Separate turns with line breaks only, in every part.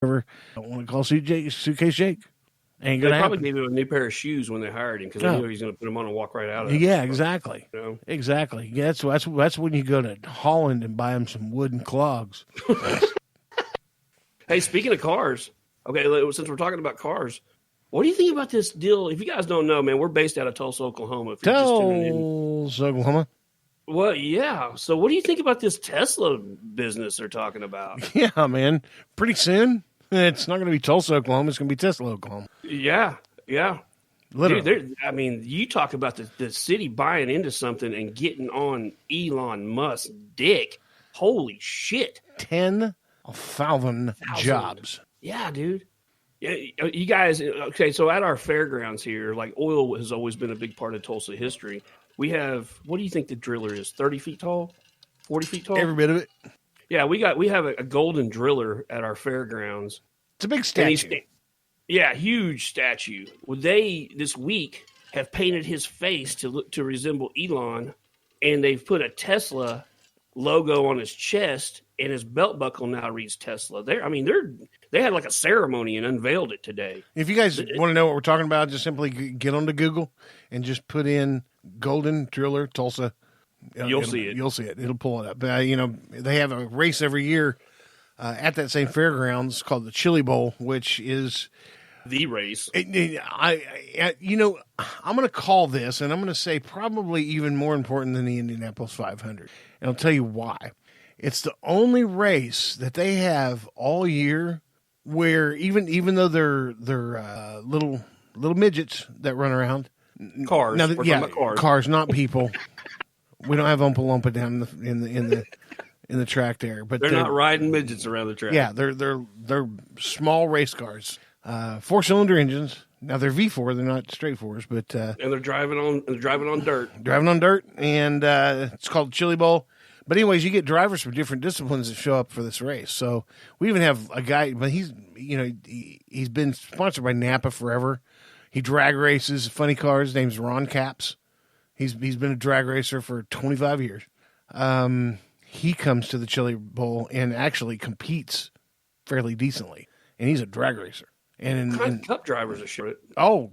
Don't want to call Suitcase Jake. Ain't
They
gonna
probably
happen.
gave him a new pair of shoes when they hired him because they knew he was going to put them on and walk right out of it.
Yeah, exactly.
You know?
Exactly. Yeah, that's when you go to Holland and buy him some wooden clogs.
Hey, speaking of cars, okay, since we're talking about cars, what do you think about this deal? If you guys don't know, man, we're based out of Tulsa, Oklahoma. If you're just tuning in.
Tulsa, Oklahoma.
Well, yeah. So what do you think about this Tesla business they're talking about?
Yeah, man. Pretty soon, it's not going to be Tulsa, Oklahoma. It's going to be Tesla, Oklahoma.
Yeah.
Literally.
Dude, I mean, you talk about the city buying into something and getting on Elon Musk's dick. Holy shit.
10,000 jobs.
Yeah, dude. Yeah, you guys, okay, so at our fairgrounds here, like oil has always been a big part of Tulsa history. We have, what do you think the driller is? 30 feet tall? 40 feet tall?
Every bit of it.
Yeah, we have a golden driller at our fairgrounds.
It's a big statue.
Yeah, huge statue. Well, they, this week, have painted his face to resemble Elon, and they've put a Tesla logo on his chest, and his belt buckle now reads Tesla. They had like a ceremony and unveiled it today.
If you guys want to know what we're talking about, just simply get onto Google and just put in Golden Driller Tulsa.
You'll see it.
You'll see it. It'll pull it up. They have a race every year at that same fairgrounds called the Chili Bowl, which is
the race.
I'm going to call this, and I'm going to say probably even more important than the Indianapolis 500. And I'll tell you why. It's the only race that they have all year where even though they're little midgets that run around,
cars,
now,
we're talking about
cars, not people. We don't have Oompa Loompa down in the track there, but
they're not riding midgets around the track.
Yeah, they're small race cars, 4-cylinder engines. Now they're V4, they're not straight fours, but
and they're driving on dirt.
Driving on dirt, and it's called Chili Bowl. But anyways, you get drivers from different disciplines that show up for this race. So we even have a guy, but he's been sponsored by Napa forever. He drag races funny cars. His name's Ron Capps. He's been a drag racer for 25 years. He comes to the Chili Bowl and actually competes fairly decently, and he's a drag racer. And
cup drivers are shit.
Oh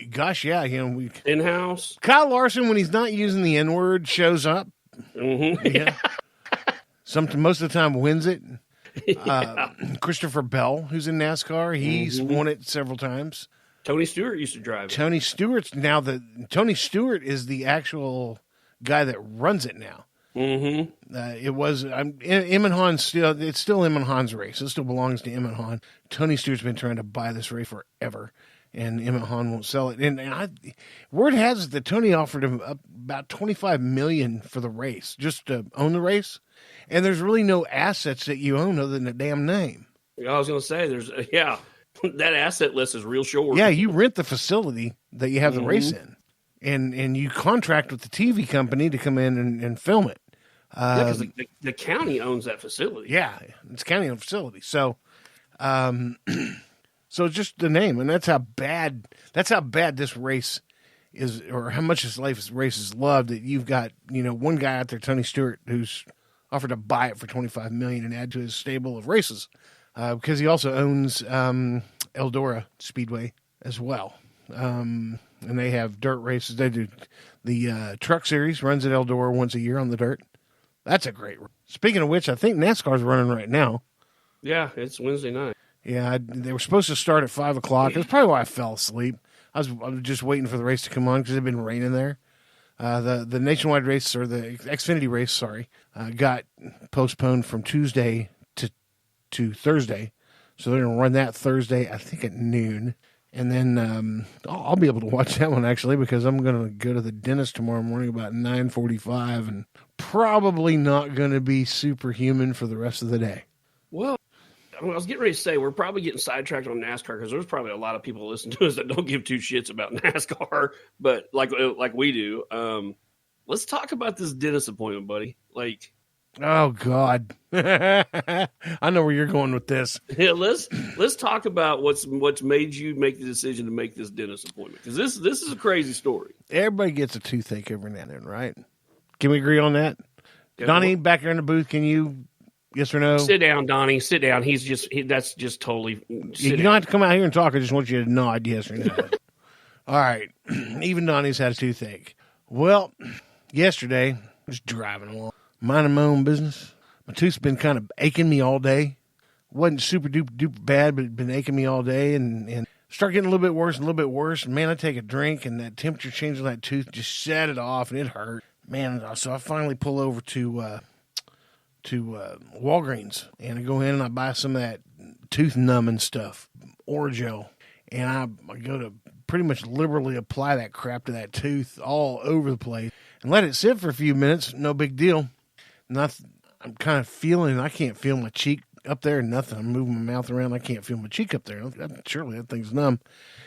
gosh, yeah, we
in-house.
Kyle Larson, when he's not using the N-word, shows up.
Mm-hmm.
Yeah. Most of the time wins it. Yeah. Christopher Bell, who's in NASCAR, he's won it several times.
Tony Stewart used to drive it.
Tony Stewart is the actual guy that runs it now.
Mm-hmm.
It was Emin still. It's still Emin Han's race. It still belongs to Emin Han. Tony Stewart's been trying to buy this race forever, and Emin Han won't sell it. And word has it that Tony offered him about $25 million for the race, just to own the race. And there's really no assets that you own other than the damn name.
I was going to say, that asset list is real short.
Yeah, you rent the facility that you have the race in, and you contract with the TV company to come in and film it.
Because the county owns that facility.
Yeah, it's county-owned facility. So, so just the name, and that's how bad this race is, or how much this race is loved. That you've got one guy out there, Tony Stewart, who's offered to buy it for $25 million and add to his stable of races, because he also owns Eldora Speedway as well, and they have dirt races. They do the Truck Series runs at Eldora once a year on the dirt. That's a great race. Speaking of which, I think NASCAR's running right now.
Yeah, it's Wednesday night.
Yeah, they were supposed to start at 5 o'clock. That's probably why I fell asleep. I was just waiting for the race to come on because it had been raining there. The nationwide race, or the Xfinity race, got postponed from Tuesday to Thursday. So they're going to run that Thursday, I think at noon. And then I'll be able to watch that one, actually, because I'm going to go to the dentist tomorrow morning about 9:45 and probably not going to be superhuman for the rest of the day.
Well, I was getting ready to say, we're probably getting sidetracked on NASCAR because there's probably a lot of people listening to us that don't give two shits about NASCAR, but like we do. Let's talk about this dentist appointment, buddy.
Oh God, I know where you're going with this.
Yeah, let's talk about what's made you make the decision to make this dentist appointment, because this is a crazy story.
Everybody gets a toothache every now and then, right? Can we agree on that?
Yeah,
Donnie, back here in the booth, can you Yes or no?
Sit down, Donnie. Sit down. That's just totally.
You don't have to come out here and talk. I just want you to nod yes or no. All right. Even Donnie's had a toothache. Well, yesterday, I was driving along, minding my own business. My tooth's been kind of aching me all day. Wasn't super duper bad, but it'd been aching me all day, and start getting a little bit worse and a little bit worse. And man, I take a drink, and that temperature change on that tooth just set it off, and it hurt. Man, so I finally pull over to Walgreens, and I go in and I buy some of that tooth numbing stuff, Orajel, and I go to pretty much liberally apply that crap to that tooth all over the place and let it sit for a few minutes. No big deal. I'm kind of feeling, I can't feel my cheek up there, nothing. I'm moving my mouth around. I can't feel my cheek up there. Surely that thing's numb.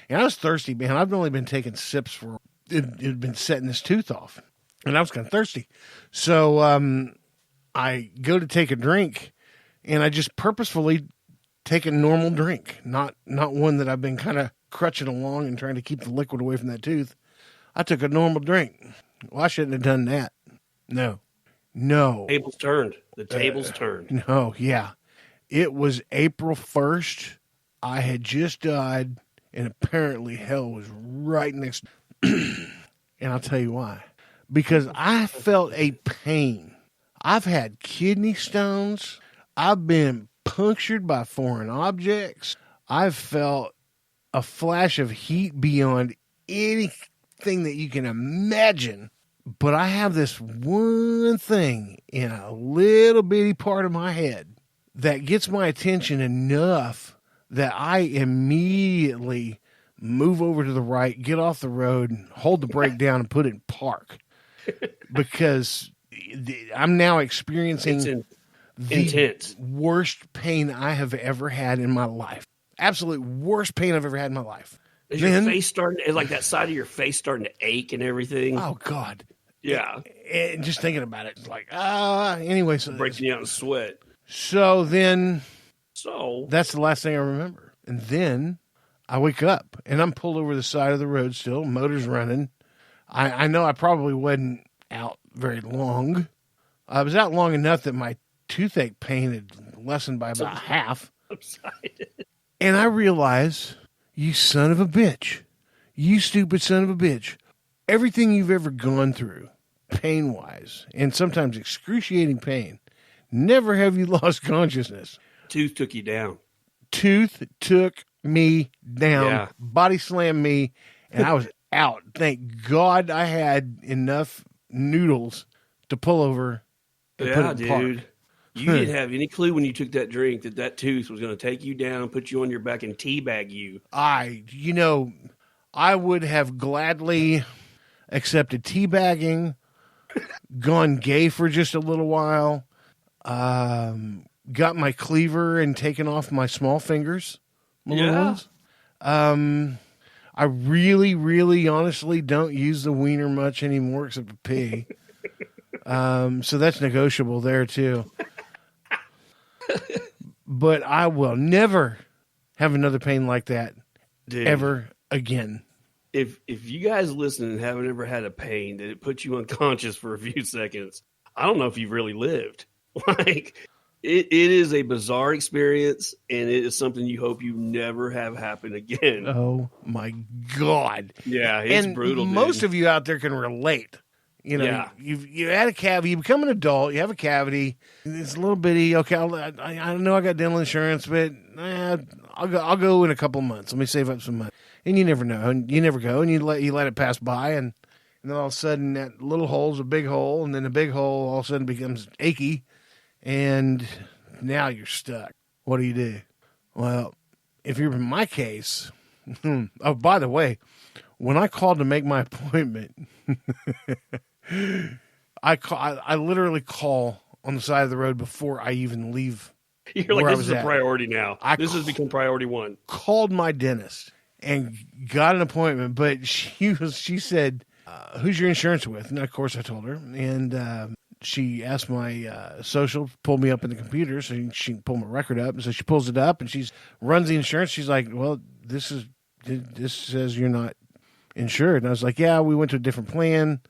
And I was thirsty, man. I've only been taking sips for, it had been setting this tooth off. And I was kind of thirsty. So I go to take a drink, and I just purposefully take a normal drink, not one that I've been kind of crutching along and trying to keep the liquid away from that tooth. I took a normal drink. Well, I shouldn't have done that. No.
Tables turned. The tables turned.
No, yeah. It was April 1st. I had just died, and apparently hell was right next. And I'll tell you why. Because I felt a pain. I've had kidney stones. I've been punctured by foreign objects. I've felt a flash of heat beyond anything that you can imagine. But I have this one thing in a little bitty part of my head that gets my attention enough that I immediately move over to the right, get off the road, hold the brake down, and put it in park. Because I'm now experiencing the
intense
worst pain I have ever had in my life. Absolute worst pain I've ever had in my life.
Is your face starting, like that side of your face starting to ache and everything?
Oh, God.
Yeah.
And just thinking about it, it's like, anyway. So
breaks me out in sweat.
So that's the last thing I remember. And then I wake up, and I'm pulled over the side of the road still, motor's running. I know I probably wasn't out very long. I was out long enough that my toothache pain had lessened by about half. And I realize, you son of a bitch, you stupid son of a bitch, everything you've ever gone through, pain-wise, and sometimes excruciating pain, never have you lost consciousness.
Tooth took you down.
Tooth took me down,
yeah.
Body slammed me, and I was out. Thank God I had enough noodles to pull over and put it in park.
Dude. You didn't have any clue when you took that drink that tooth was going to take you down, put you on your back, and teabag you.
I would have gladly accepted teabagging, gone gay for just a little while, got my cleaver and taken off my small fingers. Little ones. I really, really, honestly don't use the wiener much anymore except to pee. So that's negotiable there too. But I will never have another pain like that, dude, ever again.
If you guys listen and haven't ever had a pain that it puts you unconscious for a few seconds, I don't know if you've really lived. Like it is a bizarre experience, and it is something you hope you never have happen again.
Oh my God!
Yeah, it's brutal.
Most of you out there can relate. You know, you had a cavity. You become an adult. You have a cavity. It's a little bitty. Okay, I know I got dental insurance, but I'll go in a couple of months. Let me save up some money. And you never know. And you never go. And you let it pass by, and then all of a sudden that little hole's a big hole, and then the big hole all of a sudden becomes achy, and now you're stuck. What do you do? Well, if you're in my case, oh, by the way, when I called to make my appointment. I literally call on the side of the road before I even leave.
You're like, this is a priority now. This has become priority one.
Called my dentist and got an appointment, but she said, who's your insurance with? And of course I told her, and she asked my social, pulled me up in the computer so she can pull my record up. And so she pulls it up and she runs the insurance. She's like, well, this says you're not insured. And I was like, yeah, we went to a different plan,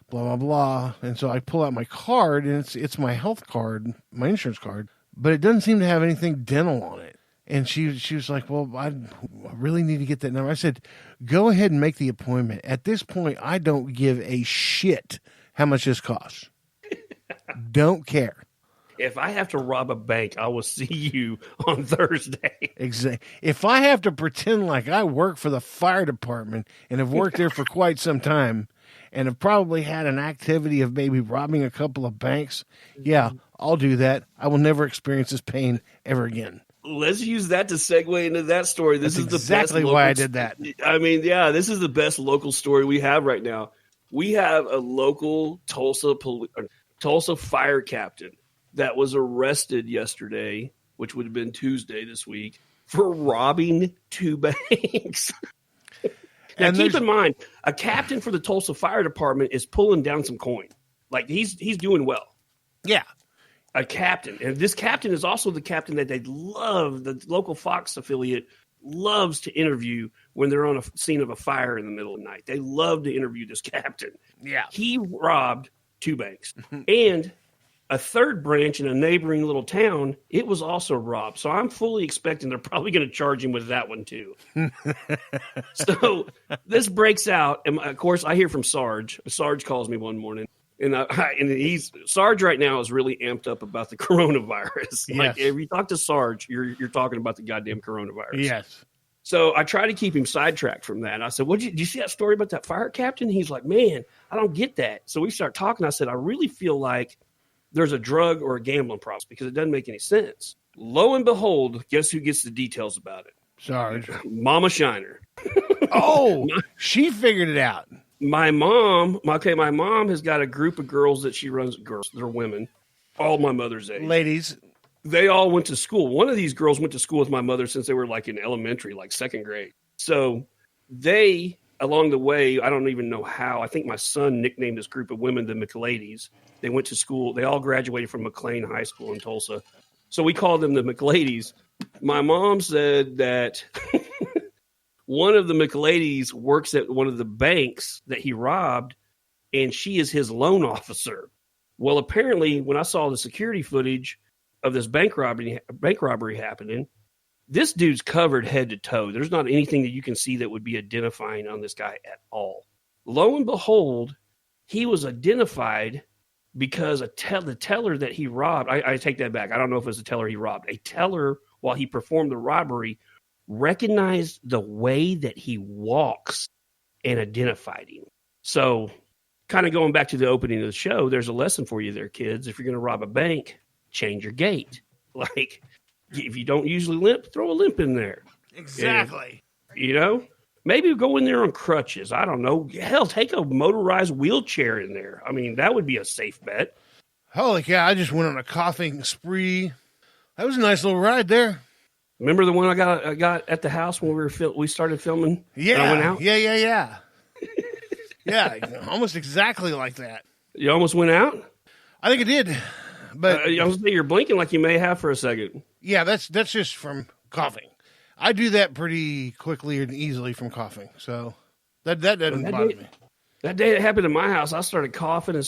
blah, blah, blah. And so I pull out my card, and it's my health card, my insurance card. but it doesn't seem to have anything dental on it. And she was like, well, I really need to get that number. I said, go ahead and make the appointment. At this point, I don't give a shit how much this costs. Don't care.
If I have to rob a bank, I will see you on Thursday.
Exactly. If I have to pretend like I work for the fire department and have worked there for quite some time and have probably had an activity of maybe robbing a couple of banks, yeah, I'll do that. I will never experience this pain ever again.
Let's use that to segue into that story. This
That's
is
exactly
the best
why I did that.
I mean, yeah, this is the best local story we have right now. We have a local Tulsa fire captain that was arrested yesterday, which would have been Tuesday this week, for robbing 2 banks. Now, keep in mind, a captain for the Tulsa Fire Department is pulling down some coin. Like, he's doing well.
Yeah.
A captain. And this captain is also the captain that they love, the local Fox affiliate loves to interview when they're on a scene of a fire in the middle of the night. They love to interview this captain.
Yeah.
He robbed 2 banks. And a third branch in a neighboring little town, it was also robbed. So I'm fully expecting they're probably going to charge him with that one too. So this breaks out. And of course, I hear from Sarge. Sarge calls me one morning. And Sarge right now is really amped up about the coronavirus.
Yes.
Like, if you talk to Sarge, you're talking about the goddamn coronavirus.
Yes.
So I try to keep him sidetracked from that. I said, did you see that story about that fire captain? He's like, man, I don't get that. So we start talking. I said, I really feel like there's a drug or a gambling problem because it doesn't make any sense. Lo and behold, guess who gets the details about it?
Sarge.
Mama Shiner.
Oh, she figured it out.
My mom has got a group of girls that she runs. Girls, they're women, all my mother's age.
Ladies.
They all went to school. One of these girls went to school with my mother since they were like in elementary, like 2nd grade. So they, along the way, I don't even know how. I think my son nicknamed this group of women the McLadies. They went to school. They all graduated from McLean High School in Tulsa. So we called them the McLadies. My mom said that one of the McLadies works at one of the banks that he robbed, and she is his loan officer. Well, apparently, when I saw the security footage of this bank robbery happening, this dude's covered head to toe. There's not anything that you can see that would be identifying on this guy at all. Lo and behold, he was identified because the teller that he robbed, I take that back. I don't know if it was the teller he robbed. A teller, while he performed the robbery, recognized the way that he walks and identified him. So kind of going back to the opening of the show, there's a lesson for you there, kids. If you're going to rob a bank, change your gait. Like, if you don't usually limp, throw a limp in there.
Exactly.
And, maybe go in there on crutches. I don't know. Hell, take a motorized wheelchair in there. I mean, that would be a safe bet.
Holy cow, I just went on a coughing spree. That was a nice little ride there.
Remember the one I got at the house when we started filming?
Yeah.
I went out?
Yeah. Yeah, almost exactly like that.
You almost went out?
I think it did. But
you're blinking like you may have for a second.
Yeah, that's just from coughing. I do that pretty quickly and easily from coughing, so that doesn't bother me.
That day it happened in my house, I started coughing and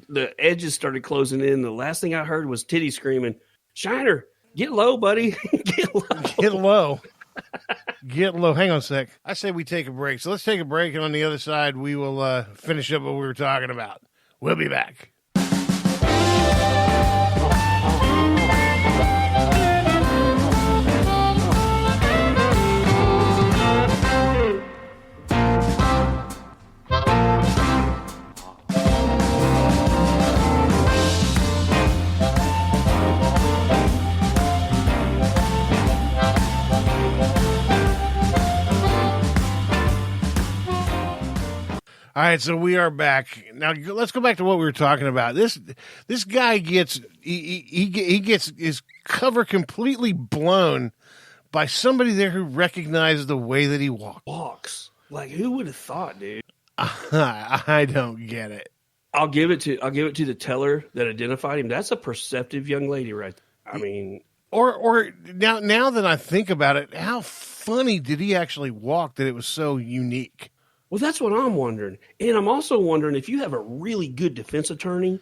the edges started closing in. The last thing I heard was Titty screaming, "Shiner, get low, buddy. Get low."
Get low. Get low. Hang on a sec. I say we take a break. So let's take a break, and on the other side, we will finish up what we were talking about. We'll be back. All right, so we are back. Now let's go back to what we were talking about. This guy gets he gets his cover completely blown by somebody there who recognized the way that he
walks. Like, who would have thought, dude?
I don't get it.
I'll give it to the teller that identified him. That's a perceptive young lady, right there. I mean,
or now that I think about it, how funny did he actually walk that it was so unique?
Well, that's what I'm wondering. And I'm also wondering if you have a really good defense attorney,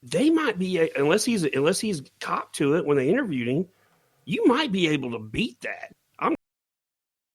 they might be unless he's copped to it when they interviewed him. You might be able to beat that.